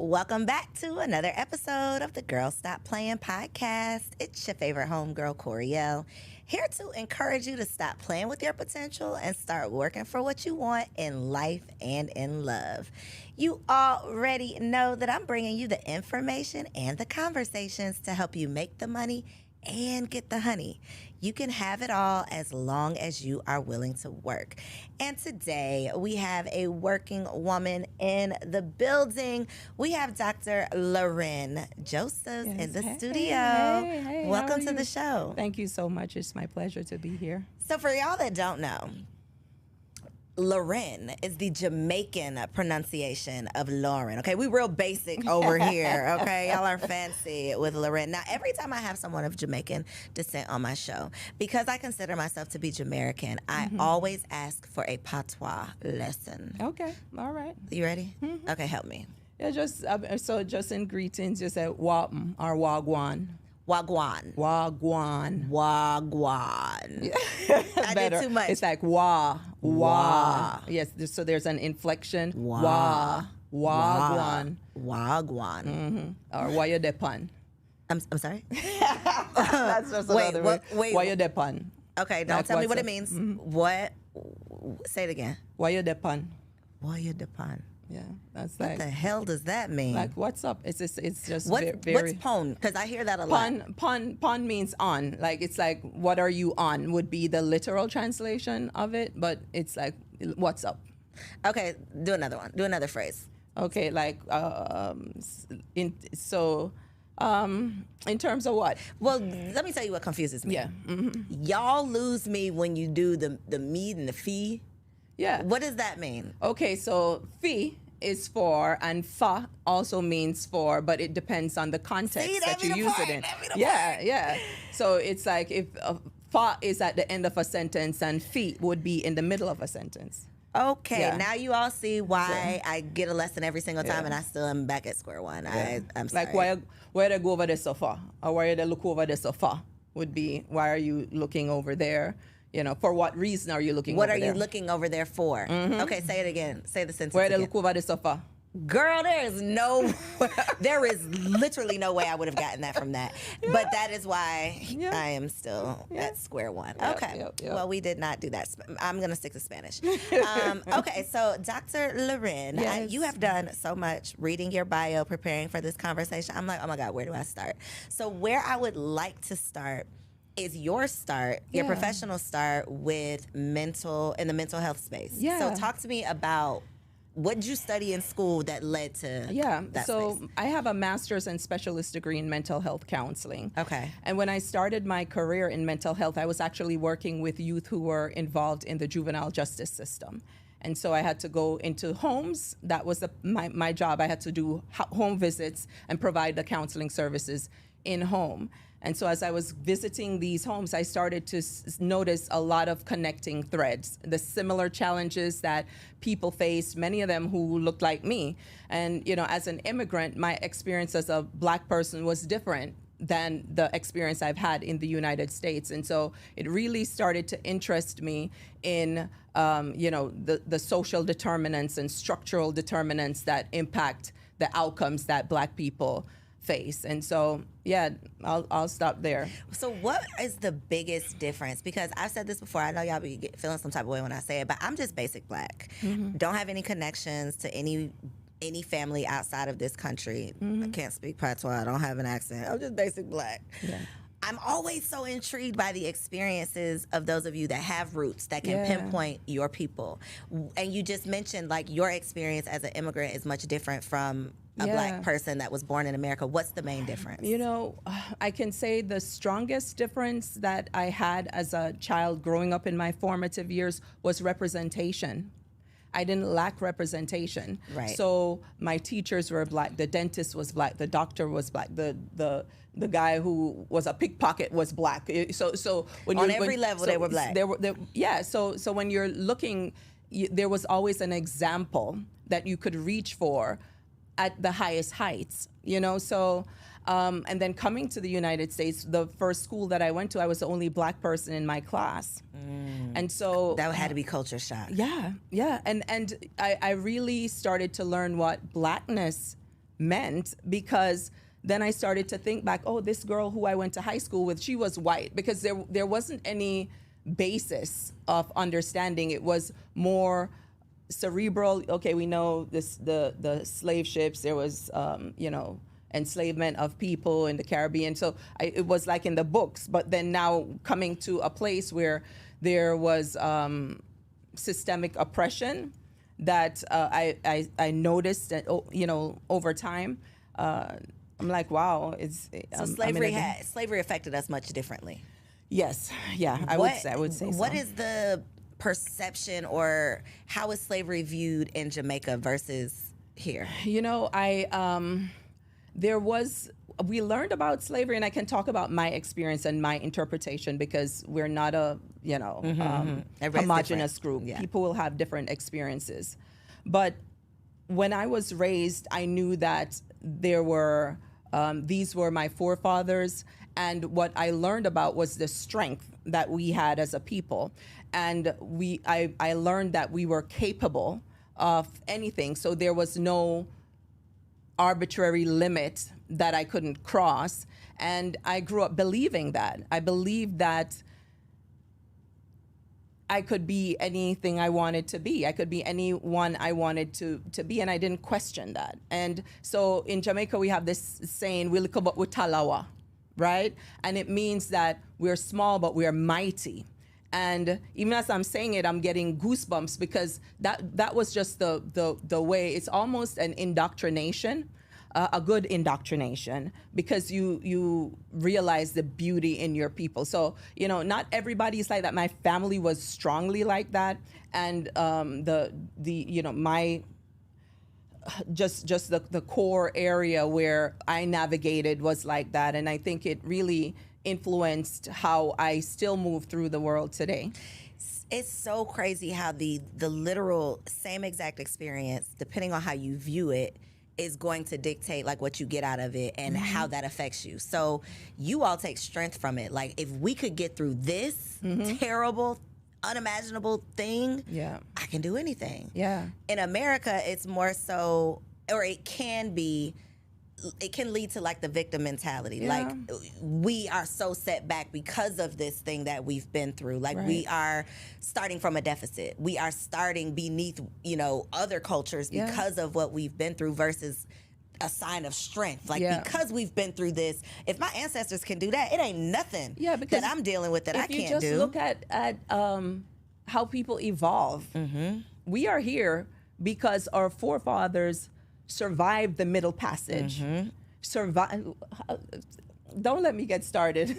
Welcome back to another episode of the Girl Stop Playing podcast. It's your favorite homegirl, Koereyelle, here to encourage you to stop playing with your potential and start working for what you want in life and in love. You already know that I'm bringing you the information and the conversations to help you make the money and get the honey. You can have it all as long as you are willing to work. And today we have a working woman in the building. We have Dr. Loren Joseph in the studio. Hey, welcome to the show. Thank you so much. It's my pleasure to be here. So for y'all that don't know, Loren is the Jamaican pronunciation of Lauren. Okay, we real basic over here. Okay, y'all are fancy with Loren. Now, every time I have someone of Jamaican descent on my show, because I consider myself to be Jamaican, I always ask for a patois lesson. Okay, all right. You ready? Okay, help me. Yeah, just in greetings, you say wapm or wagwan. Wagwan. Wagwan. Wagwan. Yeah. I did too much. It's like wah. Yes, so there's an inflection. Wah. Wagwan. Wagwan. Or why you depan. I'm sorry? That's just another way. wait. Why you depan. Okay, don't Like tell me what's what up? it means. What? Say it again. Why you depan. Why you depend? Yeah, that's What like the hell does that mean? like what's up? It's just What's very pon? Because I hear that a lot. Pun means on. Like it's like what are you on would be the literal translation of it, but it's like what's up. Okay, do another one. Do another phrase. Okay, like in terms of what? Well, let me tell you what confuses me. Yeah. Y'all lose me when you do the me and the fee. Yeah. What does that mean? Okay, so fi is for and fa also means for, but it depends on the context See, that be you the use part, it in. that be the Yeah. So it's like if fa is at the end of a sentence and fi would be in the middle of a sentence. Okay, Yeah. now you all see why I get a lesson every single time and I still am back at square one. I'm sorry. Like why they go over there so far, or why they look over there so far would be why are you looking over there? You know, for what reason are you looking What over are there? you looking over there for? Okay, say it again. Say the sentence Why they again. look over there so far? Girl, there is literally no way I would have gotten that from that. But that is why I am still at square one. Okay. Yep. Well, we did not do that. I'm going to stick to Spanish. Okay, so Dr. Loren, Yes. you have done so much reading your bio, preparing for this conversation. I'm like, oh my God, where do I start? So where I would like to start is your professional start with the mental health space. Yeah. So talk to me about what did you study in school that led to that so space? I have a master's and specialist degree in mental health counseling. Okay. And when I started my career in mental health, I was actually working with youth who were involved in the juvenile justice system. And so I had to go into homes. That was my job. I had to do home visits and provide the counseling services in home. And so as I was visiting these homes, I started to notice a lot of connecting threads, the similar challenges that people faced, many of them who looked like me. And, you know, as an immigrant, my experience as a Black person was different than the experience I've had in the United States. And so it really started to interest me in, the social determinants and structural determinants that impact the outcomes that Black people face. And so, I'll stop there. So what is the biggest difference? Because I've said this before. I know y'all be feeling some type of way when I say it, but I'm just basic Black. Don't have any connections to any family outside of this country. I can't speak patois. I don't have an accent. I'm just basic Black. Yeah. I'm always so intrigued by the experiences of those of you that have roots that can pinpoint your people. And you just mentioned like your experience as an immigrant is much different from a Black person that was born in America. What's the main difference? You know, I can say the strongest difference that I had as a child growing up in my formative years was representation. I didn't lack representation. Right. So my teachers were Black, the dentist was Black, the doctor was Black, the guy who was a pickpocket was Black. So when on every level they were Black. So when you're looking, there was always an example that you could reach for at the highest heights, you know? So, and then coming to the United States, the first school that I went to, I was the only Black person in my class. And so that had to be culture shock. Yeah. And I really started to learn what Blackness meant, because then I started to think back, oh, this girl who I went to high school with, she was white, because there wasn't any basis of understanding. It was more cerebral. Okay, we know this, the slave ships, there was enslavement of people in the Caribbean. So it was like in the books, but then now coming to a place where there was systemic oppression that I noticed that, over time. I'm like, wow, Slavery affected us much differently. Yes, yeah, I would say so. What is the perception, or how is slavery viewed in Jamaica versus here? We learned about slavery, and I can talk about my experience and my interpretation, because we're not a homogenous group. Yeah. People will have different experiences. But when I was raised, I knew that there were these were my forefathers, and what I learned about was the strength that we had as a people, and I learned that we were capable of anything. So there was no arbitrary limit that I couldn't cross, and I grew up believing that. I believed that I could be anything I wanted to be. I could be anyone I wanted to be, and I didn't question that. And so in Jamaica, we have this saying, "Wilikabot witalawa," right? And it means that we're small, but we're mighty. And even as I'm saying it, I'm getting goosebumps, because that was just the way. It's almost an indoctrination. A good indoctrination, because you realize the beauty in your people. So not everybody is like that. My family was strongly like that, and my just the core area where I navigated was like that, and I think it really influenced how I still move through the world today. It's so crazy how the literal same exact experience, depending on how you view it, is going to dictate like what you get out of it and how that affects you. So you all take strength from it. Like, if we could get through this terrible, unimaginable thing, I can do anything. Yeah. In America, it's more so, or it can lead to like the victim mentality. Yeah. Like, we are so set back because of this thing that we've been through. Like, we are starting from a deficit. We are starting beneath, other cultures because of what we've been through, versus a sign of strength. Like, because we've been through this, if my ancestors can do that, it ain't nothing that I'm dealing with that I can't do. If you just look at how people evolve, we are here because our forefathers survived the Middle Passage. Don't let me get started,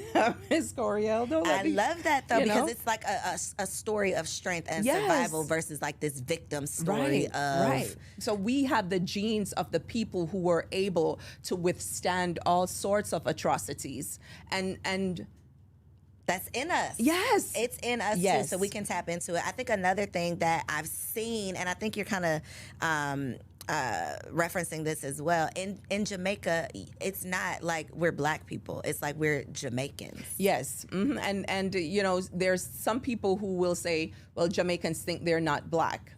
Ms. Koereyelle. I love that, though, because it's like a story of strength and survival versus like this victim story of... So we have the genes of the people who were able to withstand all sorts of atrocities, and that's in us. Yes. It's in us, too, so we can tap into it. I think another thing that I've seen, and I think you're kind of referencing this as well, in Jamaica, it's not like we're black people, it's like we're Jamaicans. Yes. And there's some people who will say, well, Jamaicans think they're not black,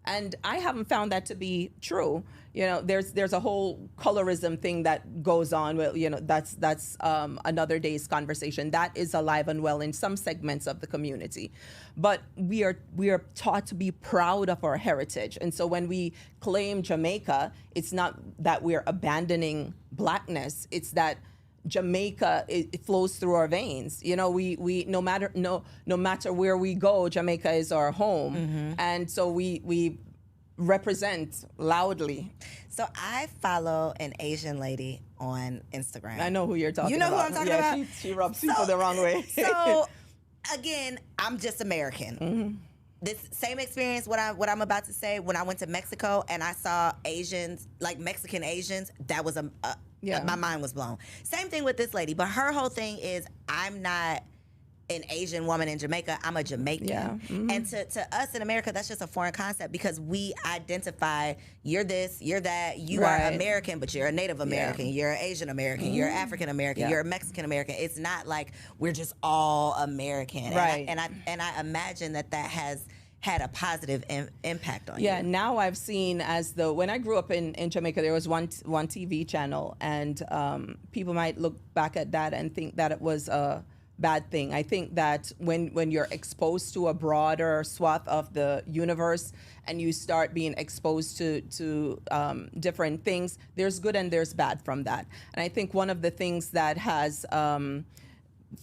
and I haven't found that to be true. There's a whole colorism thing that goes on. Well, that's another day's conversation. That is alive and well in some segments of the community, but we are taught to be proud of our heritage. And so when we claim Jamaica, it's not that we're abandoning blackness. It's that Jamaica, it flows through our veins. We no matter where we go, Jamaica is our home, and so we represent loudly. So I follow an Asian lady on Instagram. I know who you're talking about. You know who I'm talking about? She rubs people the wrong way. So again, I'm just American. This same experience, what I'm about to say, when I went to Mexico and I saw Asians, like Mexican Asians, that was my mind was blown. Same thing with this lady, but her whole thing is, I'm not an Asian woman in Jamaica, I'm a Jamaican. Yeah. And to us in America, that's just a foreign concept, because we identify, you're this, you're that, you are American, but you're a Native American, you're an Asian American, you're African American, you're a Mexican American. It's not like we're just all American. Right. And I imagine that has had a positive impact on you. Yeah, now I've seen when I grew up in Jamaica, there was one TV channel, and people might look back at that and think that it was a bad thing. I think that when you're exposed to a broader swath of the universe and you start being exposed to different things, there's good and there's bad from that. And I think one of the things that has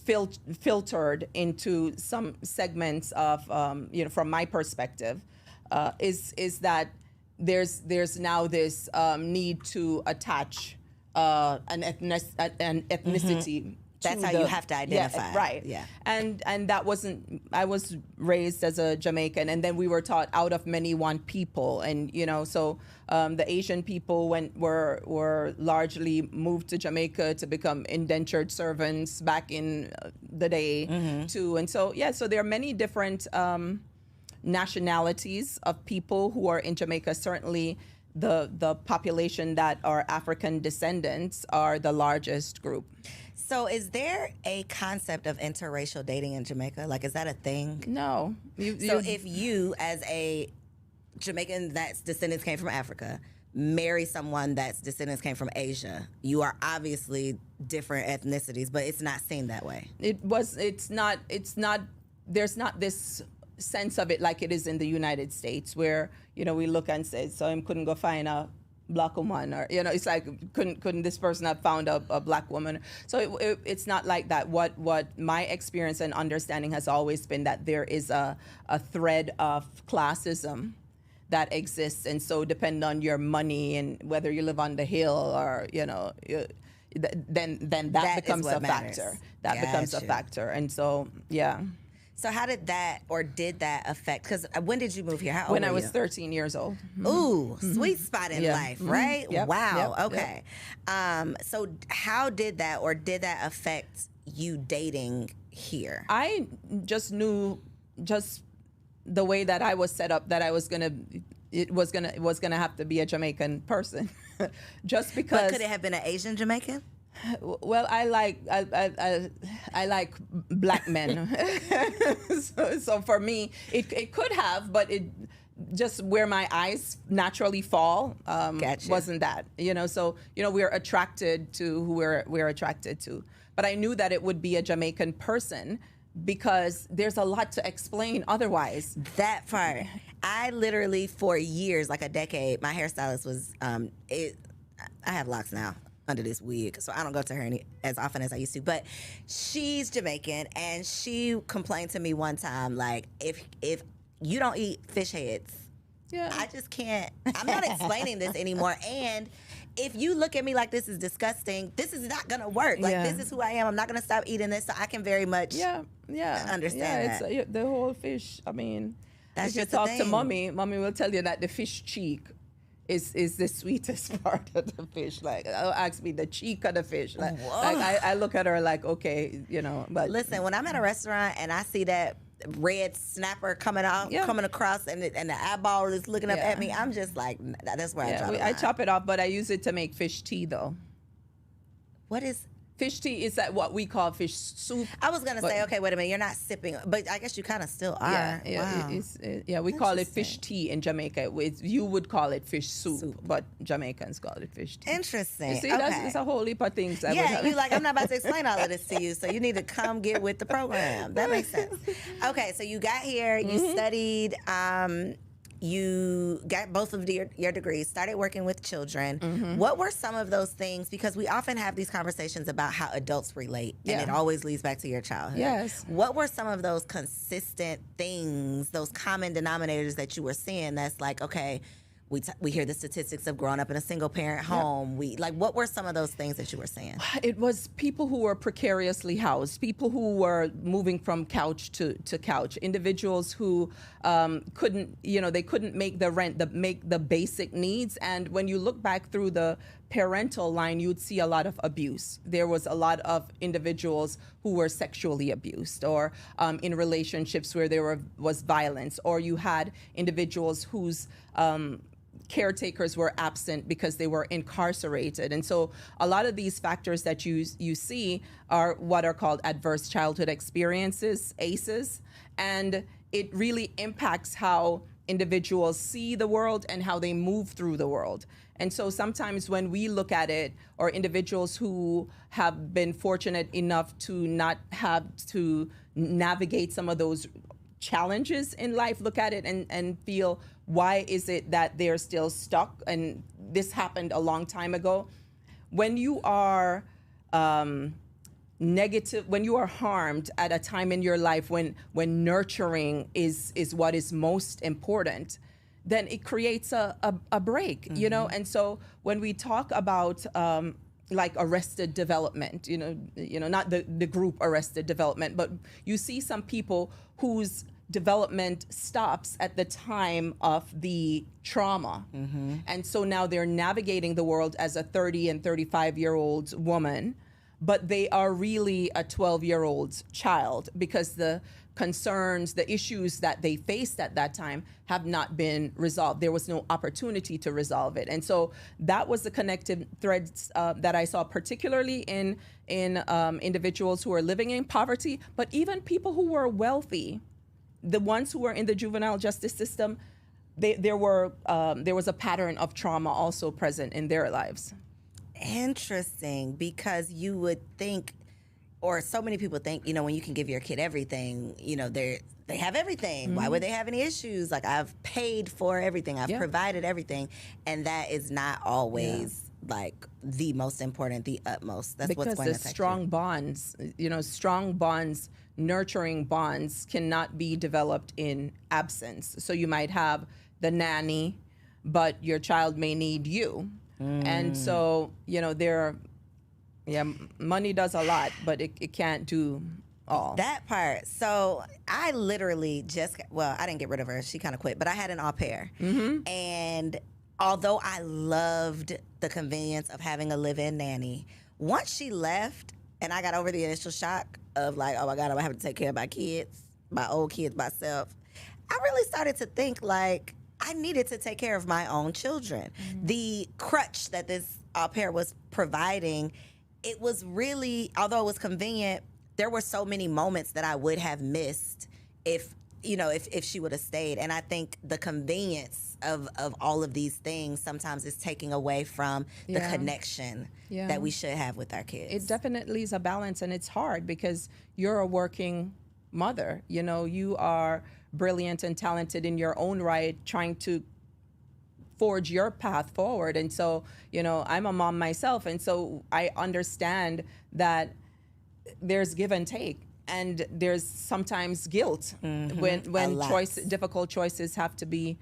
filtered into some segments of from my perspective is that there's now this need to attach an ethnicity. That's how you have to identify. Yeah, right. Yeah. And that wasn't, I was raised as a Jamaican, and then we were taught out of many one people. And, so the Asian people were largely moved to Jamaica to become indentured servants back in the day too. And so, so there are many different nationalities of people who are in Jamaica. Certainly the population that are African descendants are the largest group. So is there a concept of interracial dating in Jamaica? Like, is that a thing? No. So if you, as a Jamaican that's descendants came from Africa, marry someone that's descendants came from Asia, you are obviously different ethnicities, but it's not seen that way. It's not, there's not this sense of it like it is in the United States where, we look and say, so I couldn't go find a black woman, or it's like couldn't this person have found a black woman? So it's not like that. What my experience and understanding has always been that there is a thread of classism that exists, and so depending on your money and whether you live on the hill or then that becomes a factor. That becomes a factor, and so yeah. So how did that affect? Because when did you move here? How old When were I was you? 13 years old. Ooh, sweet spot in life, right? Yep. Wow. Yep. Okay. So how did that affect you dating here? I just knew the way that I was set up that I was gonna have to be a Jamaican person, just because. But could it have been an Asian Jamaican? Well, I like black men, so for me it could have, but it just where my eyes naturally fall Gotcha. wasn't that, So we're attracted to who we're attracted to, but I knew that it would be a Jamaican person because there's a lot to explain otherwise. That part, I literally for years, like a decade, my hairstylist was I have locks now under this wig, so I don't go to her as often as I used to, but she's Jamaican, and she complained to me one time, like, if you don't eat fish heads, I just can't, I'm not explaining this anymore, and if you look at me like this is disgusting, this is not gonna work. Like, this is who I am. I'm not gonna stop eating this, so I can very much understand that. It's the whole fish, I mean, that's if you just talk a to thing. mommy will tell you that the fish cheek is the sweetest part of the fish. Like, ask me the cheek of the fish. Like I look at her like, okay, but listen, when I'm at a restaurant and I see that red snapper coming across, and the eyeball is looking up at me, I'm just like, that's where I draw the line. I chop it off, but I use it to make fish tea though. What is fish tea? Is that what we call fish soup? I was gonna say, okay, wait a minute, you're not sipping, but I guess you kind of still are. Wow. We call it fish tea in Jamaica. You would call it fish soup, but Jamaicans call it fish tea. Interesting. You see, okay. that's a whole heap of things. You like, I'm not about to explain all of this to you, so you need to come get with the program. That makes sense. Okay, so you got here, you studied, you got both of your degrees, started working with children. What were some of those things? Because we often have these conversations about how adults relate, and it always leads back to your childhood. Yes. What were some of those consistent things, those common denominators that you were seeing that's like, okay, we hear the statistics of growing up in a single parent home. What were some of those things that you were saying? It was people who were precariously housed, people who were moving from couch to couch, individuals who couldn't make the rent, make the basic needs. And when you look back through the parental line, you'd see a lot of abuse. There was a lot of individuals who were sexually abused, or in relationships where there was violence, or you had individuals whose caretakers were absent because they were incarcerated. And so a lot of these factors that you see are what are called adverse childhood experiences, ACEs. And it really impacts how individuals see the world and how they move through the world. And so sometimes when we look at it, or individuals who have been fortunate enough to not have to navigate some of those challenges in life, look at it and feel, why is it that they're still stuck? And this happened a long time ago. When you are negative, when you are harmed at a time in your life when nurturing is what is most important, then it creates a break, you know? And so when we talk about like arrested development, you know, not the group arrested development, but you see some people whose development stops at the time of the trauma. And so now they're navigating the world as a 30 and 35-year-old woman, but they are really a 12-year-old child, because the concerns, the issues that they faced at that time have not been resolved. There was no opportunity to resolve it. And so that was the connective threads that I saw, particularly in individuals who are living in poverty, but even people who were wealthy. The ones who were in the juvenile justice system, there was a pattern of trauma also present in their lives. Interesting, because you would think, or so many people think, you know, when you can give your kid everything, you know, they have everything. Why would they have any issues? Like, I've paid for everything, I've provided everything, and that is not always like the most important, the utmost. That's because what's going to the affect strong you. bonds, you know, strong bonds, nurturing bonds cannot be developed in absence. So you might have the nanny, but your child may need you. And so, you know, money does a lot, but it can't do all. That part. So I literally I didn't get rid of her. She kind of quit, but I had an au pair. And although I loved the convenience of having a live-in nanny, once she left and I got over the initial shock of like, oh my God, I'm having to take care of my old kids myself, I really started to think like, I needed to take care of my own children. The crutch that this au pair was providing, it was really, although it was convenient, there were so many moments that I would have missed if she would have stayed. And I think the convenience of all of these things sometimes is taking away from the connection that we should have with our kids. It definitely is a balance, and it's hard because you're a working mother. You know, you are brilliant and talented in your own right, trying to forge your path forward. And so, you know, I'm a mom myself, and so I understand that there's give and take, and there's sometimes guilt when difficult choices have to be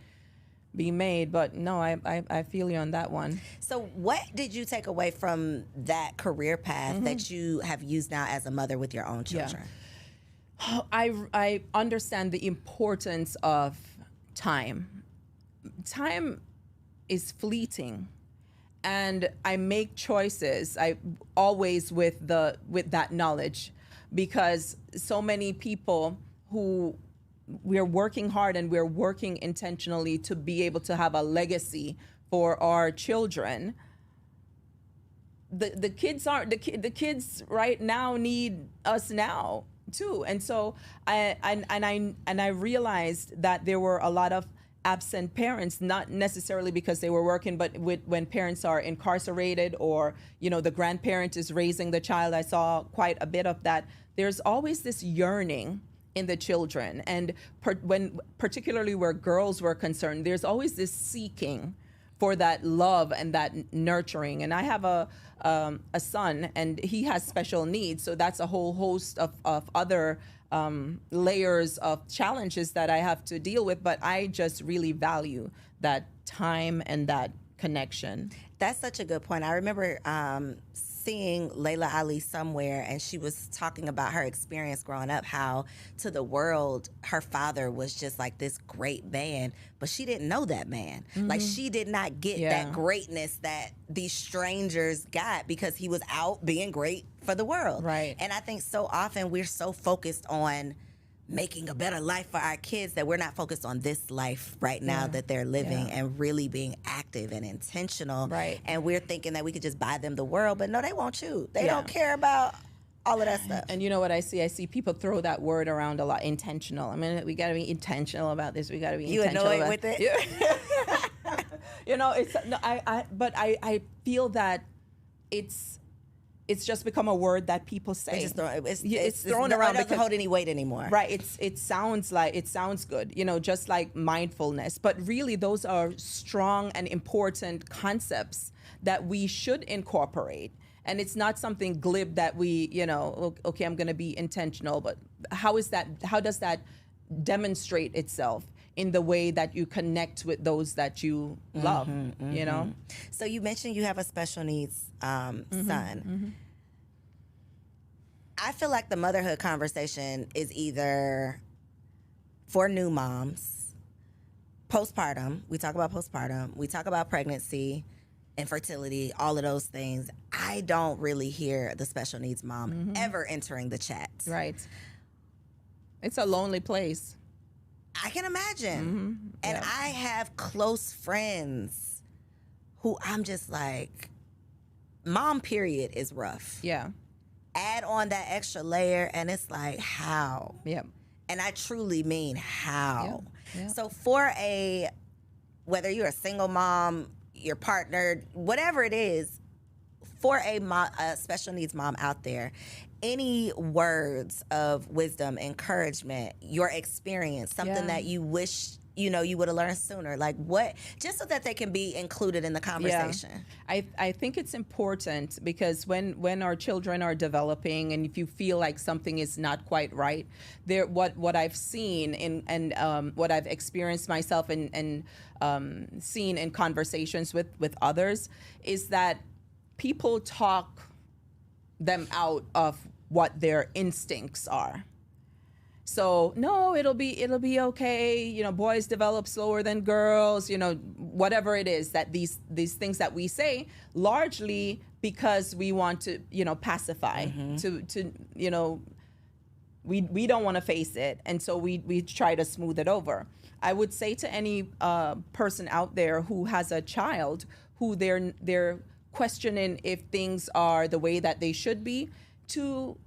made. But no, I feel you on that one. So what did you take away from that career path that you have used now as a mother with your own children? I understand the importance of time. Time is fleeting, and I make choices. I always with that knowledge, because so many people who we're working hard and we're working intentionally to be able to have a legacy for our children. The kids right now need us now too. And so I realized that there were a lot of absent parents, not necessarily because they were working, but when parents are incarcerated, or, you know, the grandparent is raising the child. I saw quite a bit of that. There's always this yearning in the children. And particularly where girls were concerned, there's always this seeking for that love and that nurturing. And I have a son, and he has special needs. So that's a whole host of other layers of challenges that I have to deal with. But I just really value that time and that connection. That's such a good point. I remember seeing Layla Ali somewhere, and she was talking about her experience growing up, how to the world her father was just like this great man, but she didn't know that man. Like, she did not get that greatness that these strangers got because he was out being great for the world. Right. And I think so often we're so focused on making a better life for our kids that we're not focused on this life right now that they're living and really being active and intentional. Right. And we're thinking that we could just buy them the world, but no, they won't choose. They don't care about all of that stuff. And you know what I see? I see people throw that word around a lot. Intentional. I mean, we got to be intentional about this. We got to be intentional. You annoyed with it? Yeah. You know, it's no, but I feel that it's just become a word that people say. It's thrown around. It doesn't hold any weight anymore. Right. It sounds good, you know, just like mindfulness. But really, those are strong and important concepts that we should incorporate. And it's not something glib that we, you know, okay, I'm going to be intentional. But how does that demonstrate itself in the way that you connect with those that you love, you know? So you mentioned you have a special needs son. Mm-hmm. I feel like the motherhood conversation is either for new moms, postpartum. We talk about postpartum. We talk about pregnancy, infertility, all of those things. I don't really hear the special needs mom ever entering the chat. Right. It's a lonely place. I can imagine. And I have close friends who I'm just like, mom period is rough. Yeah. Add on that extra layer and it's like, how? Yeah. And I truly mean how. Yeah. So whether you're a single mom, your partner, whatever it is, for a special needs mom out there, any words of wisdom, encouragement, your experience, something that you wish you would have learned sooner, like what, just so that they can be included in the conversation. I think it's important because when our children are developing, and if you feel like something is not quite right, what I've seen and what I've experienced myself and seen in conversations with others is that people talk them out of what their instincts are. So no, it'll be okay. You know, boys develop slower than girls. You know, whatever it is that these things that we say, largely because we want to, you know, pacify, to you know, we don't want to face it, and so we try to smooth it over. I would say to any person out there who has a child who they're questioning if things are the way that they should be, to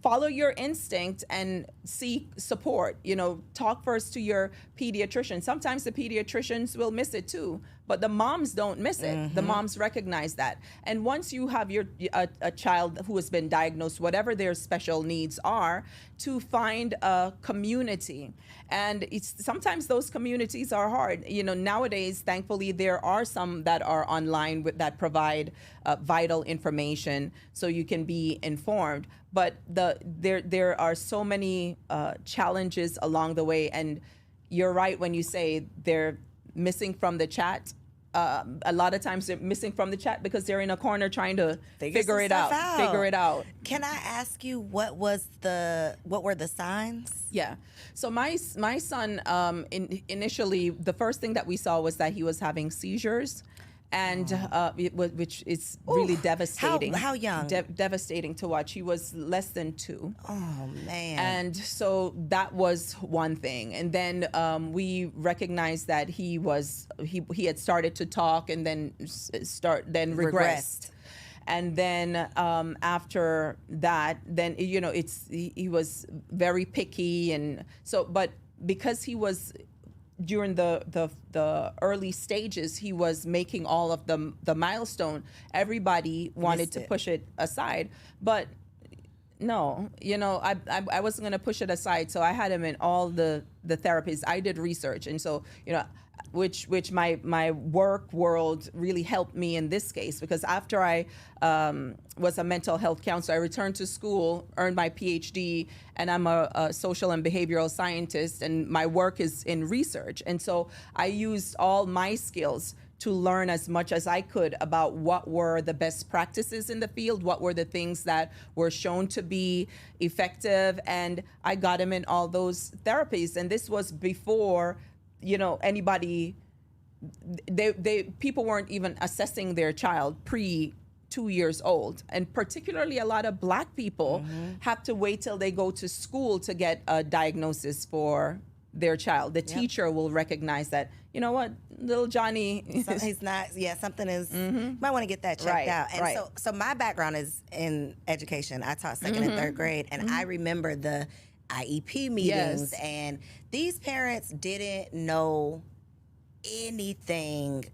follow your instinct and seek support. You know, talk first to your pediatrician. Sometimes the pediatricians will miss it too, but the moms don't miss it. The moms recognize that. And once you have a child who has been diagnosed, whatever their special needs are, to find a community. And sometimes those communities are hard. You know, nowadays, thankfully, there are some that are online that provide vital information so you can be informed. But there are so many challenges along the way, and you're right when you say they're missing from the chat. A lot of times they're missing from the chat because they're in a corner trying to figure it out. Can I ask you what were the signs? Yeah. So my son initially, the first thing that we saw was that he was having seizures. And which is really devastating. How young? Devastating to watch. He was less than 2. Oh, man. And so that was one thing. And then we recognized that he had started to talk and then regressed. And then after that, then, you know, he was very picky. And so, but because he was, during the early stages, he was making all of the milestone, everybody wanted to push it aside. But no, you know, I wasn't going to push it aside. So I had him in all the therapies. I did research. And so, you know, which my work world really helped me in this case, because after I was a mental health counselor, I returned to school, earned my PhD, and I'm a social and behavioral scientist, and my work is in research. And so I used all my skills to learn as much as I could about what were the best practices in the field, what were the things that were shown to be effective, and I got him in all those therapies. And this was before, you know, anybody, people weren't even assessing their child pre 2 years old. And particularly a lot of Black people have to wait till they go to school to get a diagnosis for their child. The teacher will recognize that, you know what, little Johnny. So he's not. Yeah, something is. Might want to get that checked Right, out. And right. so my background is in education. I taught second and third grade, and I remember the IEP meetings, Yes. and these parents didn't know anything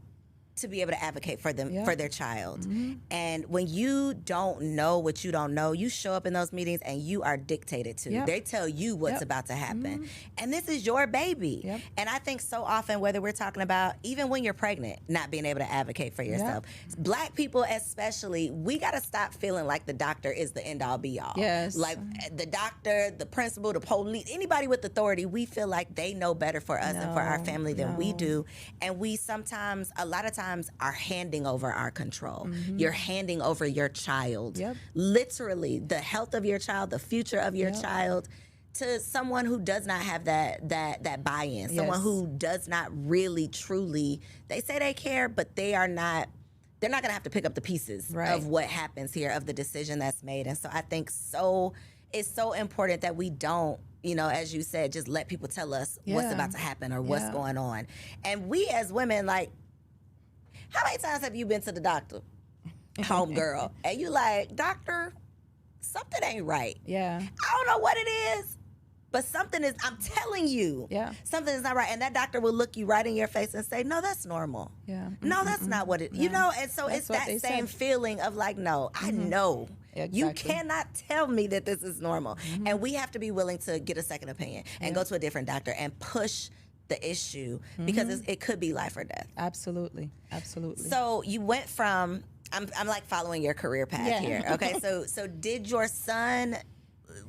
to be able to advocate for them, for their child. And when you don't know what you don't know, you show up in those meetings and you are dictated to. Yep. They tell you what's about to happen. And this is your baby. Yep. And I think so often, whether we're talking about even when you're pregnant, not being able to advocate for yourself. Black people especially, we got to stop feeling like the doctor is the end all be all. Yes. Like the doctor, the principal, the police, anybody with authority, we feel like they know better for us and for our family than we do. And we sometimes, a lot of times, are handing over our control. You're handing over your child, literally the health of your child, the future of your child, to someone who does not have that buy-in, someone who does not really truly. They say they care, but they are not. They're not going to have to pick up the pieces of what happens here, of the decision that's made. And so I think it's so important that we don't, you know, as you said, just let people tell us what's about to happen or what's going on. And we as women, like, how many times have you been to the doctor, homegirl, and you like, doctor, something ain't right. Yeah. I don't know what it is, but something is, I'm telling you, something is not right. And that doctor will look you right in your face and say, no, that's normal. Yeah. No, that's not what it, you know? And so That's it's what that they same said. feeling of like, no, I know. You Exactly. cannot tell me that this is normal. And we have to be willing to get a second opinion and go to a different doctor and push the issue because it could be life or death. Absolutely. Absolutely. So you went from, I'm like following your career path here. Okay, so did your son,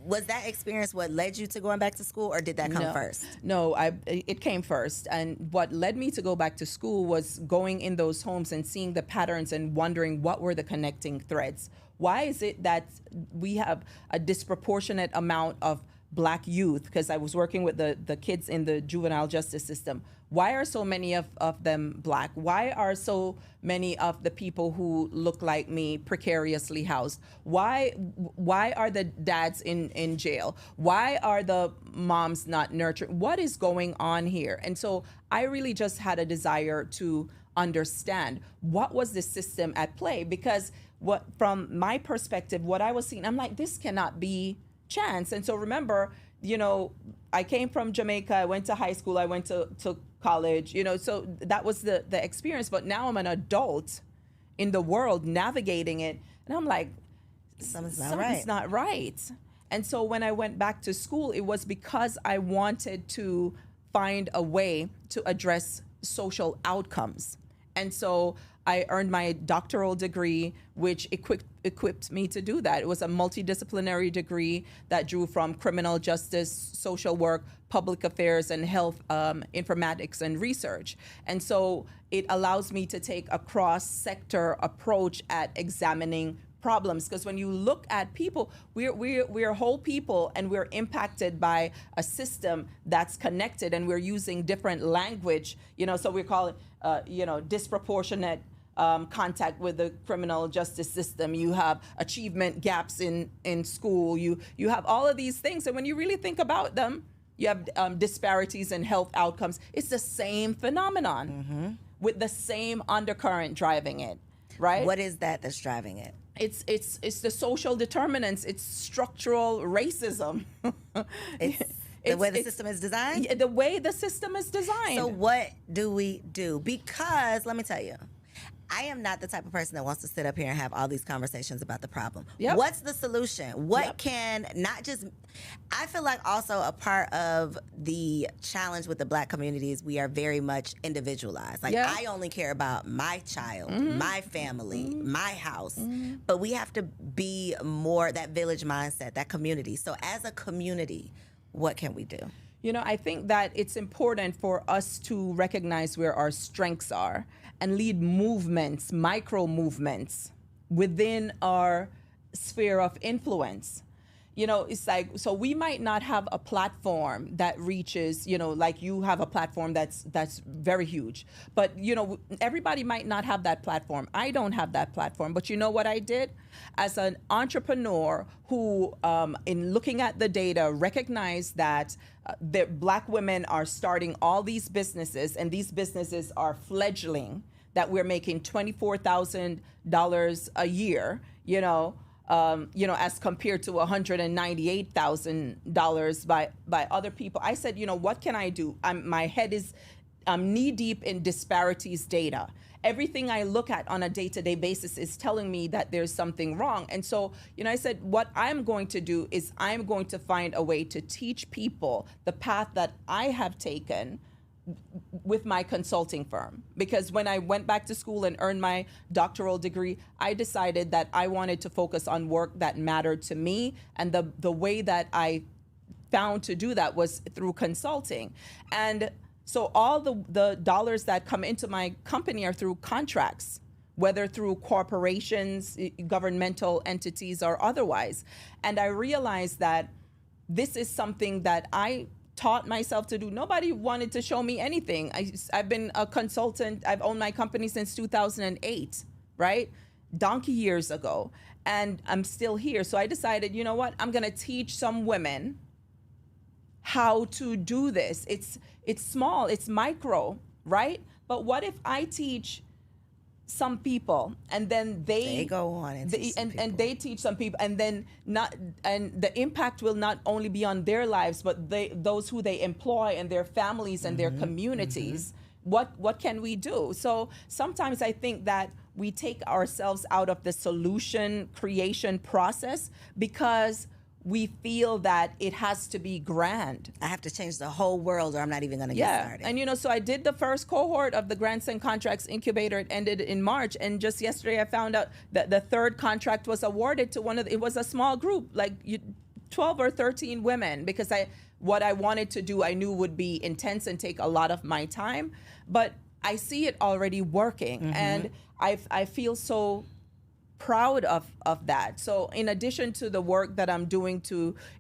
was that experience what led you to going back to school, or did that come first? No, it came first. And what led me to go back to school was going in those homes and seeing the patterns and wondering what were the connecting threads. Why is it that we have a disproportionate amount of Black youth, because I was working with the kids in the juvenile justice system. Why are so many of them Black? Why are so many of the people who look like me precariously housed? Why are the dads in jail? Why are the moms not nurtured? What is going on here? And so I really just had a desire to understand what was the system at play, because from my perspective, what I was seeing, I'm like, this cannot be chance. And so remember, you know, I came from Jamaica, I went to high school, I went to college, you know, so that was the experience. But now I'm an adult in the world navigating it, and I'm like, something's not right. And so when I went back to school, it was because I wanted to find a way to address social outcomes. And so I earned my doctoral degree, which equipped me to do that. It was a multidisciplinary degree that drew from criminal justice, social work, public affairs, and health informatics and research. And so it allows me to take a cross-sector approach at examining problems, because when you look at people, we're whole people, and we're impacted by a system that's connected, and we're using different language, you know, so we call it disproportionate contact with the criminal justice system. You have achievement gaps in school. You have all of these things, and when you really think about them, you have disparities in health outcomes. It's the same phenomenon with the same undercurrent driving it, right? What is that that's driving it? It's the social determinants. It's structural racism. It's the way the system is designed? The way the system is designed. So what do we do? Because let me tell you, I am not the type of person that wants to sit up here and have all these conversations about the problem. Yep. What's the solution? What can not just, I feel like also a part of the challenge with the Black community is we are very much individualized. Like I only care about my child, my family, my house, but we have to be more that village mindset, that community. So as a community, what can we do? You know, I think that it's important for us to recognize where our strengths are and lead movements, micro movements within our sphere of influence. it's like, so we might not have a platform that reaches, like you have a platform that's very huge, but everybody might not have that platform. I don't have that platform, but you know what I did as an entrepreneur who, in looking at the data, recognized that the Black women are starting all these businesses, and these businesses are fledgling, that we're making $24,000 a year, as compared to $198,000 by other people. I said, what can I do? My head is knee deep in disparities data. Everything I look at on a day-to-day basis is telling me that there's something wrong. And so, I said, what I'm going to do is I'm going to find a way to teach people the path that I have taken with my consulting firm. Because when I went back to school and earned my doctoral degree, I decided that I wanted to focus on work that mattered to me. And the way that I found to do that was through consulting. And so all the dollars that come into my company are through contracts, whether through corporations, governmental entities, or otherwise. And I realized that this is something that I taught myself to do. Nobody wanted to show me anything. I've been a consultant. I've owned my company since 2008, right? Donkey years ago. And I'm still here. So I decided, you know what? I'm going to teach some women how to do this. It's small, it's micro, right? But what if I teach some people, and then they go on and they teach some people, and then the impact will not only be on their lives, but those who they employ and their families and their communities. What can we do? So sometimes I think that we take ourselves out of the solution creation process because we feel that it has to be grand. I have to change the whole world or I'm not even going to get started. And so I did the first cohort of the Grants and Contracts Incubator. It ended in March. And just yesterday I found out that the third contract was awarded to it was a small group, like 12 or 13 women, because what I wanted to do I knew would be intense and take a lot of my time. But I see it already working. And I feel so proud of that. So in addition to the work that I'm doing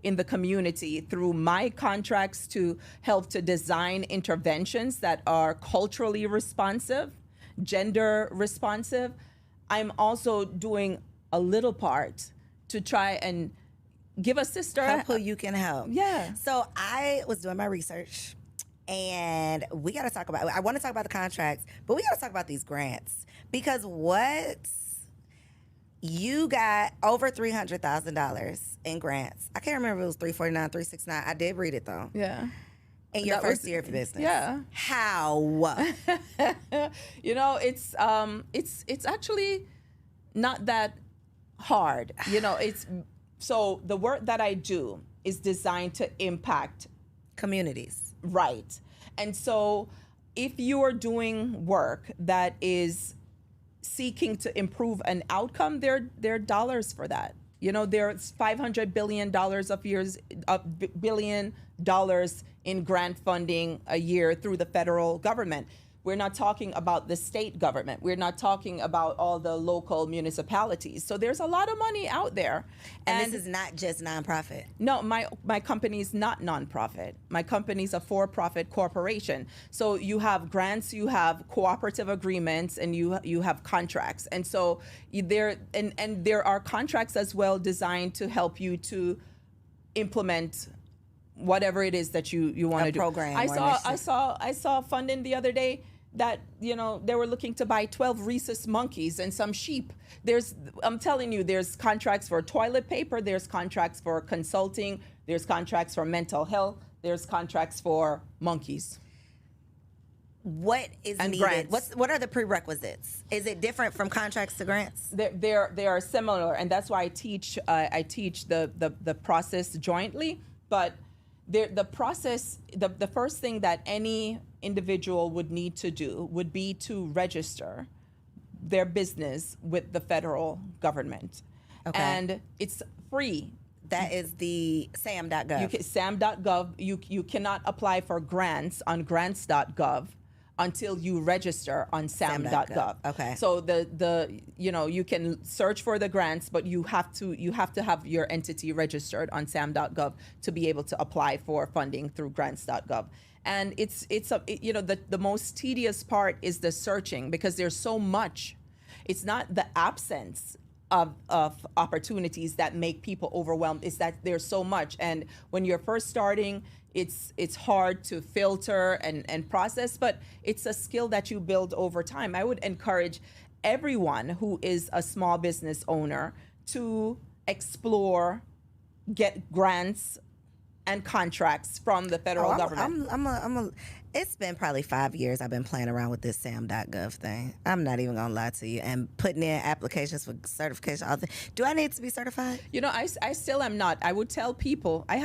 in the community through my contracts to help to design interventions that are culturally responsive, gender responsive, I'm also doing a little part to try and give a sister help who you can help. Yeah. So I was doing my research, and I want to talk about the contracts, but we got to talk about these grants, because you got over $300,000 in grants. I can't remember if it was 349, 369. I did read it though. Yeah. In your first year of business. Yeah. How? It's actually not that hard. So the work that I do is designed to impact communities. Right. And so if you're doing work that is seeking to improve an outcome, there are dollars for that. There's $500 billion billion in grant funding a year through the federal government. We're not talking about the state government. We're not talking about all the local municipalities. So there's a lot of money out there. And this is not just nonprofit. No, my company is not nonprofit. My company is a for-profit corporation. So you have grants, you have cooperative agreements, and you have contracts. And so there are contracts as well designed to help you to implement whatever it is that you want to do. Program. I saw funding the other day that they were looking to buy 12 rhesus monkeys and some sheep. I'm telling you, there's contracts for toilet paper, there's contracts for consulting, there's contracts for mental health, there's contracts for monkeys. What is and needed? Grants. What are the prerequisites? Is it different from contracts to grants? They are similar, and that's why I teach the process jointly. But the process, the first thing that any individual would need to do would be to register their business with the federal government. Okay. And it's free. That is the sam.gov. SAM.gov. You cannot apply for grants on grants.gov. until you register on sam.gov. Okay. So you can search for the grants, but you have to have your entity registered on sam.gov to be able to apply for funding through grants.gov. And the most tedious part is the searching, because there's so much. It's not the absence of opportunities that make people overwhelmed, is that there's so much. And when you're first starting, it's hard to filter and process, but it's a skill that you build over time. I would encourage everyone who is a small business owner to explore, get grants and contracts from the federal government. It's been probably 5 years I've been playing around with this sam.gov thing. I'm not even gonna lie to you. And putting in applications for certification. Do I need to be certified? I still am not. I would tell people and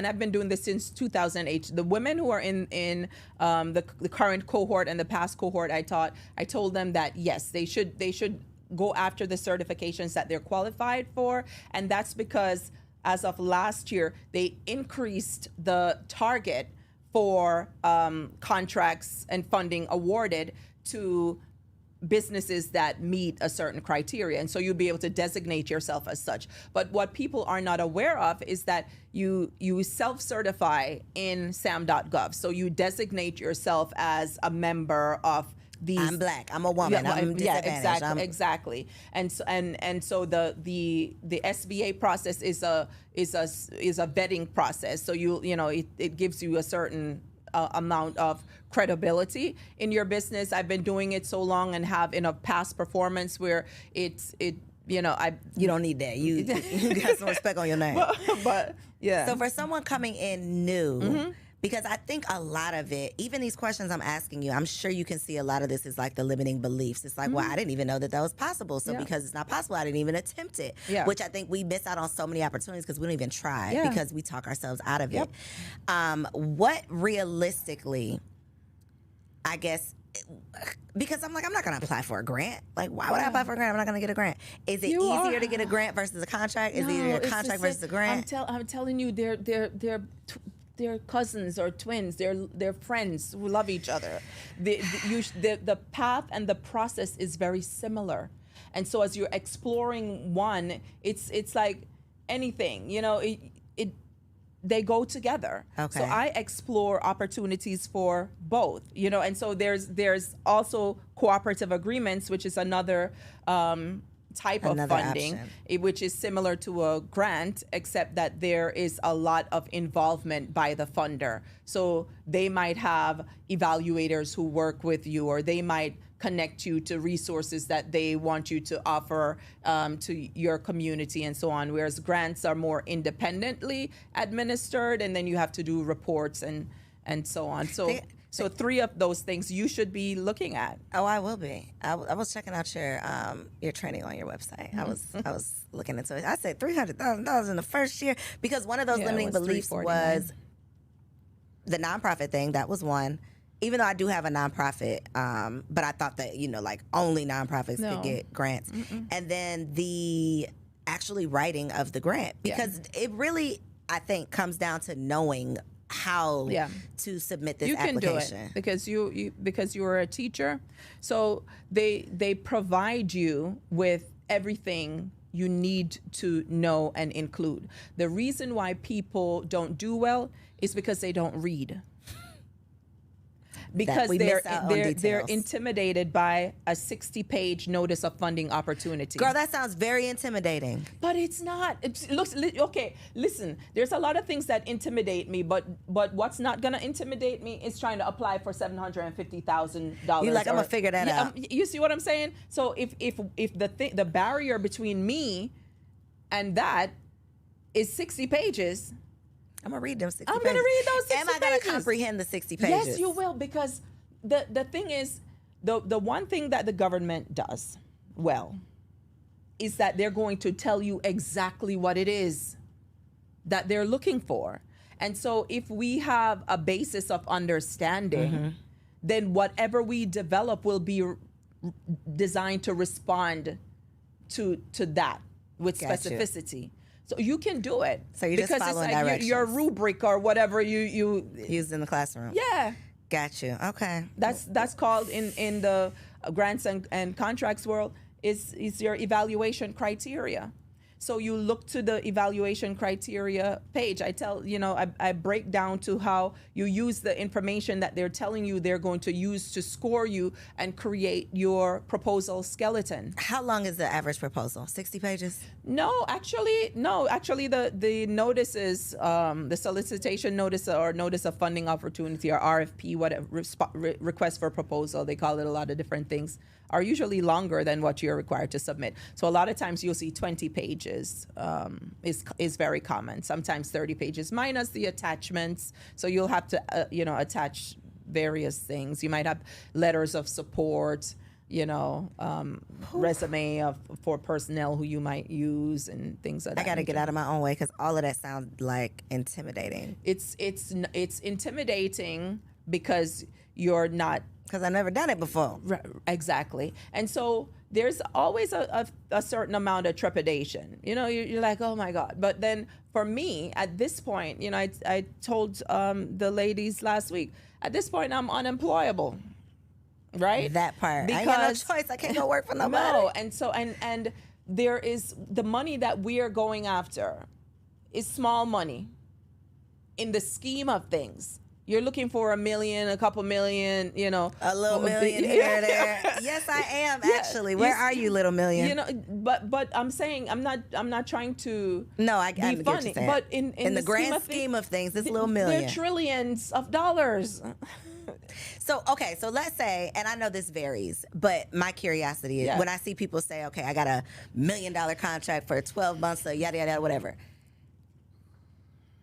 I've been doing this since 2008. The women who are in the current cohort and the past cohort, I told them that yes, they should go after the certifications that they're qualified for, and that's because as of last year, they increased the target for contracts and funding awarded to businesses that meet a certain criteria. And so you'll be able to designate yourself as such. But what people are not aware of is that you self-certify in sam.gov. So you designate yourself as a member of these. I'm black. I'm a woman. I'm disadvantaged. Exactly. And so the SBA process is a vetting process. So it gives you a certain amount of credibility in your business. I've been doing it so long and have in a past performance where you don't need that. You got some respect on your name. But yeah. So for someone coming in new. Because I think a lot of it, even these questions I'm asking you, I'm sure you can see a lot of this is like the limiting beliefs. It's like, well, I didn't even know that was possible. So because it's not possible, I didn't even attempt it. Yeah. Which I think we miss out on so many opportunities because we don't even try because we talk ourselves out of it. What realistically, I guess, because I'm not going to apply for a grant. Like, why would I apply for a grant? I'm not going to get a grant. Is it easier to get a grant versus a contract? Is it easier a contract versus a grant? I'm telling you, they're cousins or twins. They're friends who love each other. The path and the process is very similar, and so as you're exploring one, it's like anything. They go together. Okay. So I explore opportunities for both. And so there's also cooperative agreements, which is another type of funding, which is similar to a grant, except that there is a lot of involvement by the funder. So they might have evaluators who work with you, or they might connect you to resources that they want you to offer to your community and so on, whereas grants are more independently administered, and then you have to do reports and so on. So three of those things you should be looking at. Oh, I will be. I was checking out your training on your website. I was looking into it. I said $300,000 in the first year because one of those limiting beliefs was the nonprofit thing. That was one. Even though I do have a nonprofit, but I thought that like only nonprofits could get grants, and then the actually writing of the grant, because it really, I think, comes down to knowing how to submit this application. You can do it because you are a teacher. So they provide you with everything you need to know and include. The reason why people don't do well is because they don't read. Because they're intimidated by a 60-page notice of funding opportunity. Girl, that sounds very intimidating. But it's not. It looks okay. Listen, there's a lot of things that intimidate me, but what's not gonna intimidate me is trying to apply for $750,000. You're like, I'm gonna figure that out. You see what I'm saying? So if the barrier between me and that is 60 pages. I'm going to read them 60 pages. I'm going to read those 60 pages. Am I going to comprehend the 60 pages? Yes, you will, because the thing is, the one thing that the government does well is that they're going to tell you exactly what it is that they're looking for. And so if we have a basis of understanding, then whatever we develop will be designed to respond to that with specificity. So you can do it. So you're just because following it's like directions. your rubric or whatever you Used in the classroom. yeah. Got you. Okay. That's called in the grants and contracts world is your evaluation criteria. So you look to the evaluation criteria page. I break down to how you use the information that they're telling you they're going to use to score you and create your proposal skeleton. How long is the average proposal? 60 pages? No. Actually, the notices, the solicitation notice or notice of funding opportunity or RFP, whatever, request for proposal, they call it a lot of different things, are usually longer than what you're required to submit. So a lot of times you'll see 20 pages is very common. Sometimes 30 pages minus the attachments. So you'll have to attach various things. You might have letters of support, resume for personnel who you might use and things like that. I got to get out of my own way because all of that sounds like intimidating. It's intimidating because you're not. Because I've never done it before. Exactly. And so there's always a certain amount of trepidation. You're like, oh my God. But then for me, at this point, I told the ladies last week, at this point, I'm unemployable. Right? That part. Because I ain't got no choice. I can't go work for nobody. No. And so, and there is the money that we are going after is small money in the scheme of things. You're looking for $1 million, a couple million, a little million here or there. Yes, I am actually. Where are you, little million? But I'm saying I'm not trying to. No, I be get what funny. you're saying. But in the grand scheme of things, this little million. They're trillions of dollars. So let's say, and I know this varies, but my curiosity is when I see people say, okay, I got $1 million contract for 12 months, so yada, yada, whatever.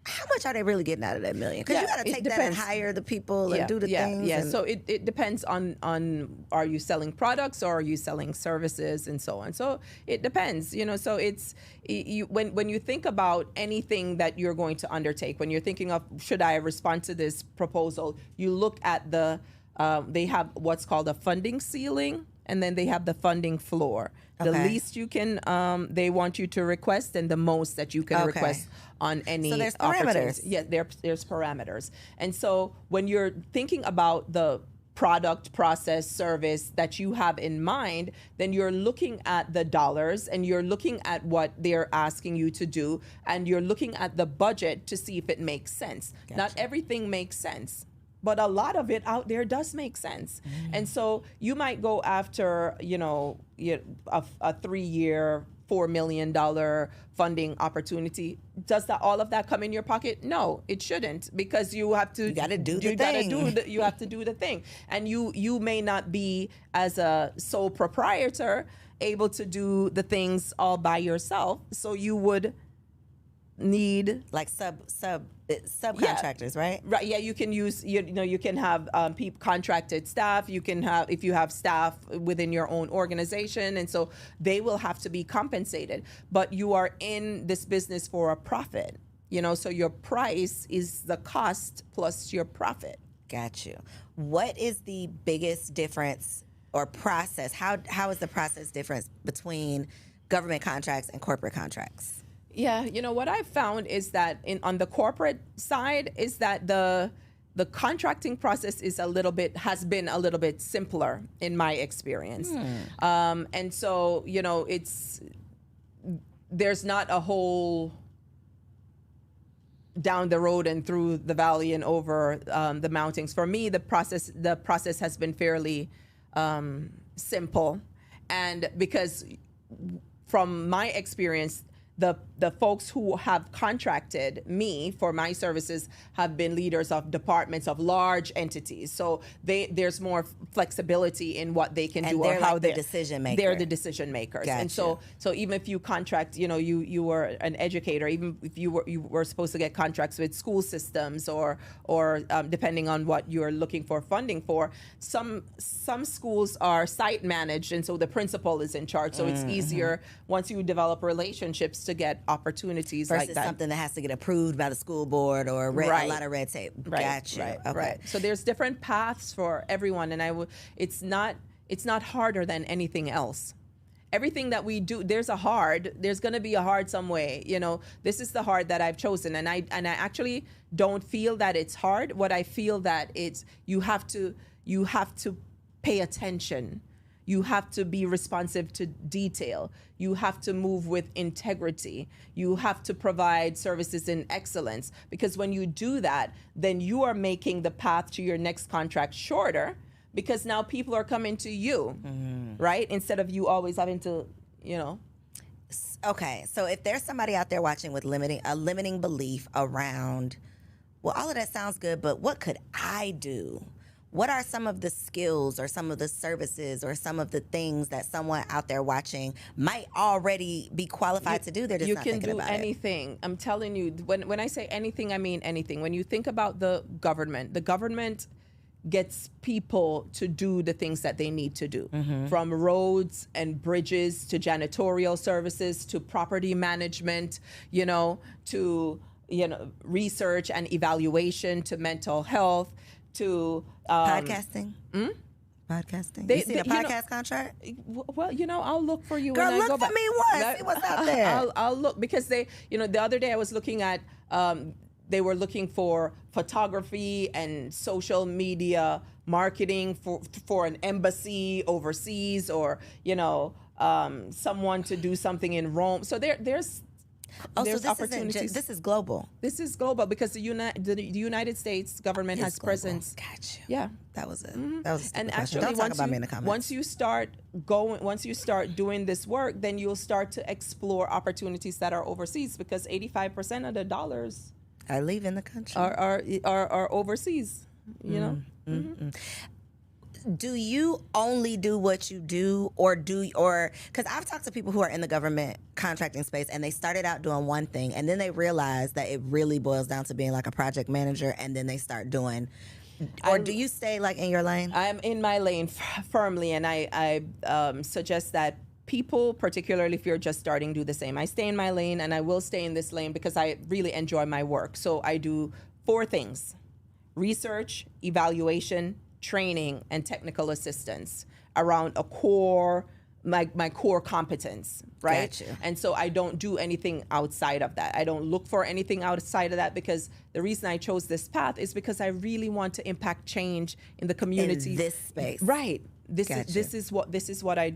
How much are they really getting out of that million? Because you got to take that and hire the people and do the things. Yeah, so it depends on are you selling products or are you selling services and so on. So it depends, so it's when you think about anything that you're going to undertake, when you're thinking of should I respond to this proposal, you look at they have what's called a funding ceiling and then they have the funding floor. The least you can, they want you to request, and the most that you can request on any. So there's parameters. Yeah, there's parameters. And so when you're thinking about the product, process, service that you have in mind, then you're looking at the dollars and you're looking at what they're asking you to do, and you're looking at the budget to see if it makes sense. Gotcha. Not everything makes sense, but a lot of it out there does make sense. And so you might go after, a 3-year, $4 million funding opportunity. Does all of that come in your pocket? No, it shouldn't, because you have to. You got to do the thing. You have to do the thing, and you may not be, as a sole proprietor, able to do the things all by yourself. So you would need like subcontractors, right? Right. Yeah, you can use you can have contracted staff. You can have, if you have staff within your own organization, and so they will have to be compensated. But you are in this business for a profit, so your price is the cost plus your profit. Got you. What is the biggest difference or process? How is the process difference between government contracts and corporate contracts? Yeah, what I've found is that on the corporate side is that the contracting process has been a little bit simpler in my experience. And so, there's not a whole down the road and through the valley and over the mountains. For me, the process has been fairly simple, and because from my experience, the folks who have contracted me for my services have been leaders of departments of large entities. So there's more flexibility in what they can do, or how the decision maker. They're the decision makers. Gotcha. And so even if you contract, you were an educator, even if you were supposed to get contracts with school systems or depending on what you're looking for funding for, some schools are site managed, and so the principal is in charge. So it's easier once you develop relationships to get opportunities versus like that. Something that has to get approved by the school board or a lot of red tape. Right. Gotcha. Right. So there's different paths for everyone, and it's not harder than anything else. everything that we do, there's going to be a hard some way. This is the hard that I've chosen, and I actually don't feel that it's hard. What I feel that it's you have to pay attention. You have to be responsive to detail. You have to move with integrity. You have to provide services in excellence, because when you do that, then you are making the path to your next contract shorter, because now people are coming to you, right? Instead of you always having to, Okay, so if there's somebody out there watching with limiting belief around, well, all of that sounds good, but what could I do? What are some of the skills or some of the services or some of the things that someone out there watching might already be qualified to do? They're just not thinking about it. You can do anything. I'm telling you, when I say anything, I mean anything. When you think about the government gets people to do the things that they need to do, from roads and bridges to janitorial services to property management, to research and evaluation to mental health to podcasting. Podcasting. You see a podcast contract? Well, I'll look for you. Girl, when I look go for back. me once. See what's out there. I'll look, because they, the other day I was looking at, they were looking for photography and social media marketing for an embassy overseas, or someone to do something in Rome. So there's opportunities. This is global. This is global because the United States government has global. presence. Got you. Yeah, that was it. That was a and question. actually, Don't talk about me in the comments. once you start doing this work, then you'll start to explore opportunities that are overseas, because 85% of the dollars are leaving the country. Are overseas. Do you only do what you do, or because I've talked to people who are in the government contracting space, and they started out doing one thing, and then they realize that it really boils down to being like a project manager, and then they start doing, or do you stay like in your lane? I'm in my lane firmly, and I suggest that people, particularly if you're just starting, do the same. I stay in my lane, and I will stay in this lane because I really enjoy my work. So I do 4 things: research, evaluation, training, and technical assistance around a core, my core competence, right? Gotcha. And so I don't do anything outside of that. I don't look for anything outside of that, because the reason I chose this path is because I really want to impact change in the community. In this space. Right. This Gotcha. is what I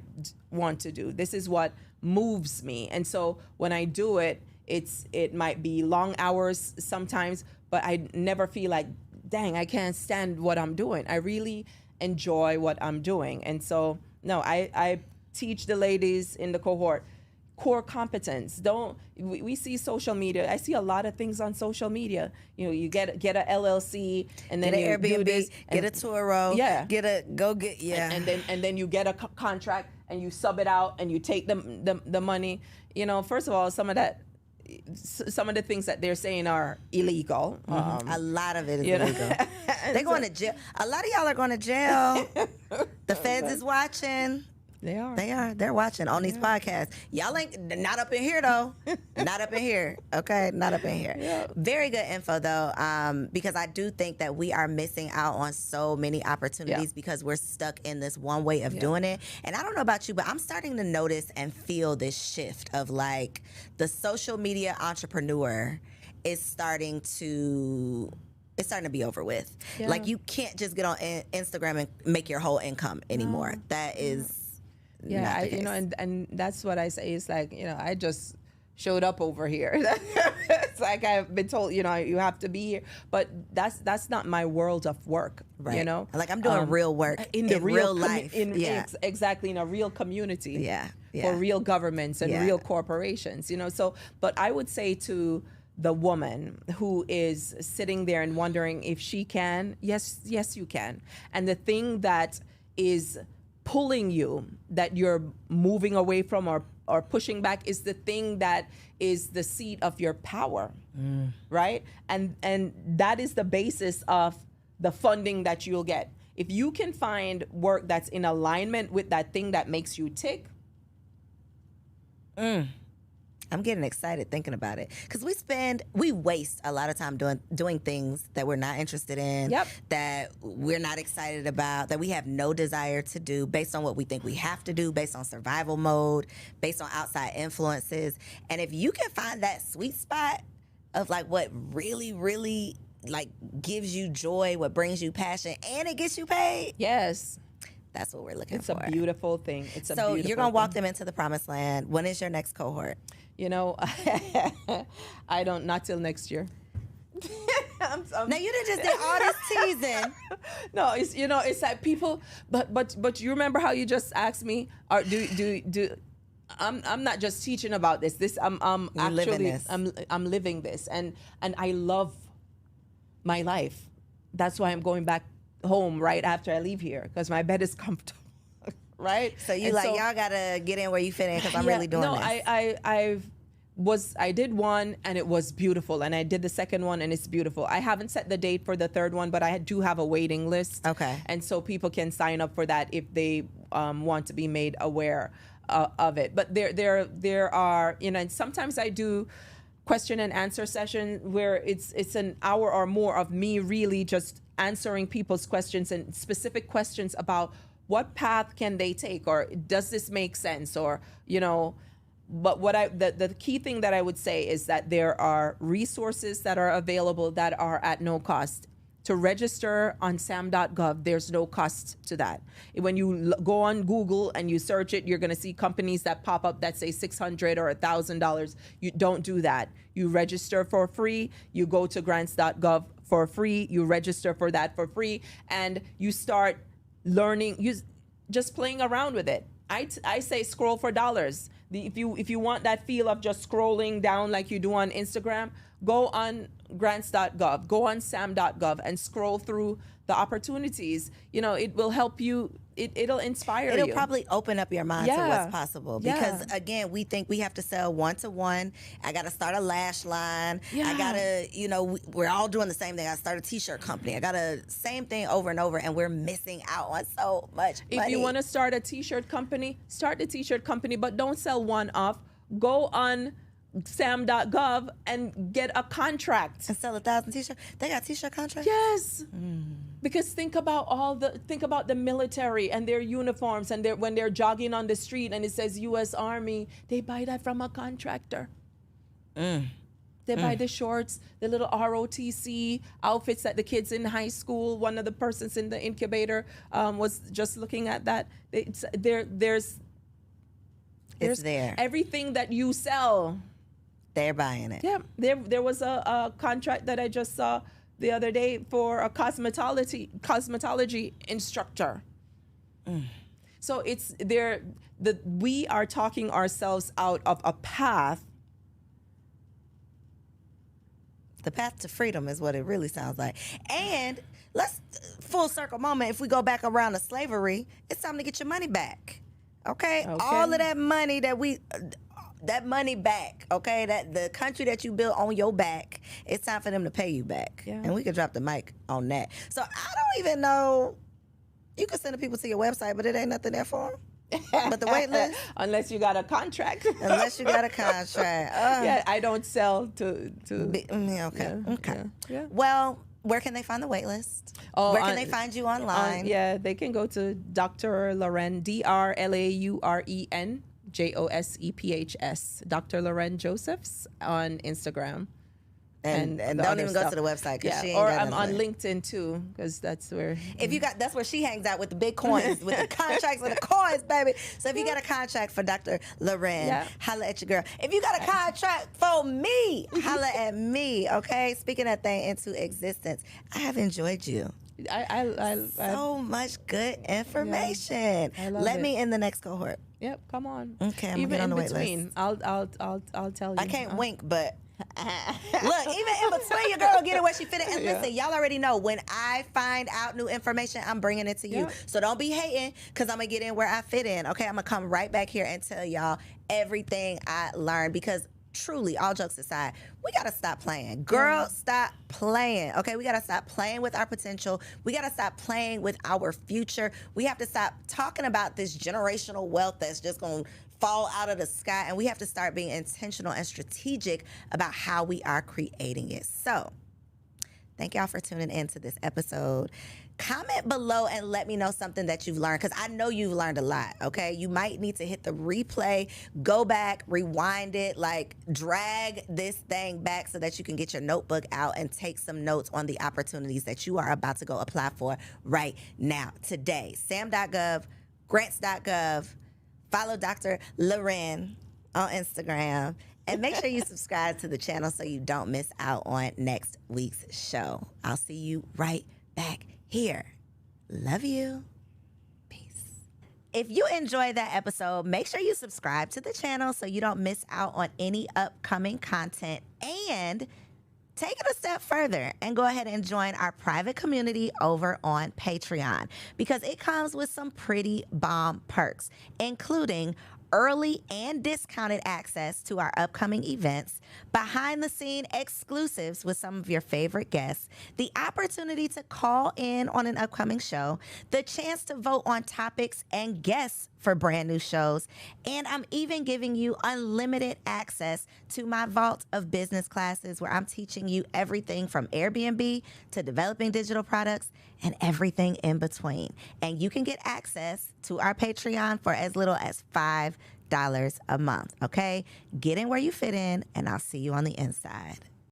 want to do. This is what moves me. And so when I do it, it might be long hours sometimes, but I never feel like, dang, I can't stand what I'm doing. I really enjoy what I'm doing. And so, no, I teach the ladies in the cohort core competence. We see social media. I see a lot of things on social media. You get a LLC, and then get an you do Airbnb, this, get a Turo, and then you get a contract, and you sub it out, and you take the money. First of all, some of the things that they're saying are illegal. A lot of it is illegal. They're going to jail. A lot of y'all are going to jail. The feds is watching. They are. They're watching on these podcasts. Y'all ain't not up in here though. Not up in here. Okay, not up in here. Yeah. Very good info though, because I do think that we are missing out on so many opportunities because we're stuck in this one way of doing it. And I don't know about you, but I'm starting to notice and feel this shift of like the social media entrepreneur is starting to be over with. Yeah. Like you can't just get on Instagram and make your whole income anymore. No. That is. Yeah, and that's what I say. It's like, I just showed up over here. It's like I've been told, you have to be here. But that's not my world of work, right. Like I'm doing real work in real life. Exactly, in a real community. Yeah. For real governments and real corporations, So, but I would say to the woman who is sitting there and wondering if she can, yes, you can. And the thing that is pulling you, that you're moving away from or pushing back, is the thing that is the seat of your power, right? And that is the basis of the funding that you'll get. If you can find work that's in alignment with that thing that makes you tick. I'm getting excited thinking about it because we waste a lot of time doing things that we're not interested in, Yep. that we're not excited about, that we have no desire to do based on what we think we have to do, based on survival mode, based on outside influences. And if you can find that sweet spot of like what really, really like gives you joy, what brings you passion, and it gets you paid, Yes. that's what we're looking It's for. a beautiful thing. It's a So beautiful you're gonna walk thing. them into the promised land. When is your next cohort? You know, I don't, not till next year. Now you done just did all this teasing. No, it's, you know, it's like people, but you remember how you just asked me, or do I'm not just teaching about this. I'm You're living actually this. I'm living this, and I love my life. That's why I'm going back home right after I leave here, because my bed is comfortable. Right? So you And like, y'all gotta get in where you fit in because I'm yeah, really doing no, this. I did one and it was beautiful, and I did the second one and it's beautiful. I haven't set the date for the third one, but I do have a waiting list. Okay. And so people can sign up for that if they want to be made aware of it. But there are, you know, and sometimes I do question and answer session where it's an hour or more of me really just answering people's questions, and specific questions about what path can they take, or does this make sense, or, you know. But the key thing that I would say is that there are resources that are available that are at no cost. To register on sam.gov, there's no cost to that. When you go on Google and you search it, you're going to see companies that pop up that say $600 or $1,000. You don't do that. You register for free. You go to grants.gov for free. You register for that for free, and you start learning. You just playing around with it. I say scroll for dollars. If you want that feel of just scrolling down like you do on Instagram, go on grants.gov, go on sam.gov, and scroll through the opportunities. You know, it will help you. It'll inspire you. It'll probably open up your mind to Yeah. what's possible. Yeah. Because again, we think we have to sell one-to-one. I got to start a lash line. Yeah. I got to, you know, we're all doing the same thing. I start a t-shirt company. I got to same thing over and over, and we're missing out on so much money. If you want to start a t-shirt company, start the t-shirt company, but don't sell one off. Go on sam.gov and get a contract. and sell 1,000 t-shirts. They got t-shirt contracts? Yes. Because think about the military and their uniforms, and when they're jogging on the street and it says U.S. Army, they buy that from a contractor. They buy the shorts, the little ROTC outfits that the kids in high school. One of the persons in the incubator was just looking at that. There's there. everything that you sell. They're buying it. Yeah, there was a contract that I just saw the other day for a cosmetology instructor. So it's there. We are talking ourselves out of a path. The path to freedom is what it really sounds like. And let's full circle moment. If we go back around to slavery, it's time to get your money back. Okay? All of that money that money back, okay? That the country that you built on your back, it's time for them to pay you back. Yeah. And we could drop the mic on that. So I don't even know. You can send the people to your website, but it ain't nothing there for them. But the wait list, Unless you got a contract. unless you got a contract. Yeah, I don't sell to. Okay. Yeah, Okay. yeah. Well, where can they find the wait list? Oh, Where can they find you online? Yeah, they can go to Dr. Loren, DrLauren JOSEPHS, Dr. Loren Josephs on Instagram. And the don't other even go stuff. to the website because Yeah, she ain't or got I'm on nothing. LinkedIn too, because that's where. That's where she hangs out with the big coins, with the contracts with the coins, baby. So if you got a contract for Dr. Loren, Yeah. holla at your girl. If you got a contract for me, holla at me, okay? Speaking that thing into existence, I have enjoyed you. I So much good information. I love Let it. me in the next cohort. Yep, come on. Okay, I'm gonna Even get on in the wait between, list. I'll tell you. I can't wink, but look, even in between, your girl get it where she fit it. And Yeah. listen, y'all already know when I find out new information, I'm bringing it to you. Yeah. So don't be hating, because I'm gonna get in where I fit in. Okay, I'm gonna come right back here and tell y'all everything I learned, because truly, all jokes aside, we got to stop playing. Girl, stop playing. Okay, we got to stop playing with our potential. We got to stop playing with our future. We have to stop talking about this generational wealth that's just going to fall out of the sky, and we have to start being intentional and strategic about how we are creating it. So, thank y'all for tuning in to this episode. Comment below and let me know something that you've learned, because I know you've learned a lot, okay? You might need to hit the replay, go back, rewind it, like drag this thing back so that you can get your notebook out and take some notes on the opportunities that you are about to go apply for right now, today. SAM.gov, grants.gov, follow Dr. Loren on Instagram, and make sure you subscribe to the channel so you don't miss out on next week's show. I'll see you right back here. Love you. Peace. If you enjoyed that episode, make sure you subscribe to the channel so you don't miss out on any upcoming content, and take it a step further and go ahead and join our private community over on Patreon, because it comes with some pretty bomb perks, including early and discounted access to our upcoming events, behind the scene exclusives with some of your favorite guests, the opportunity to call in on an upcoming show, the chance to vote on topics and guests for brand new shows, and I'm even giving you unlimited access to my vault of business classes where I'm teaching you everything from Airbnb to developing digital products and everything in between. And you can get access to our Patreon for as little as $5 a month, okay? Get in where you fit in, and I'll see you on the inside.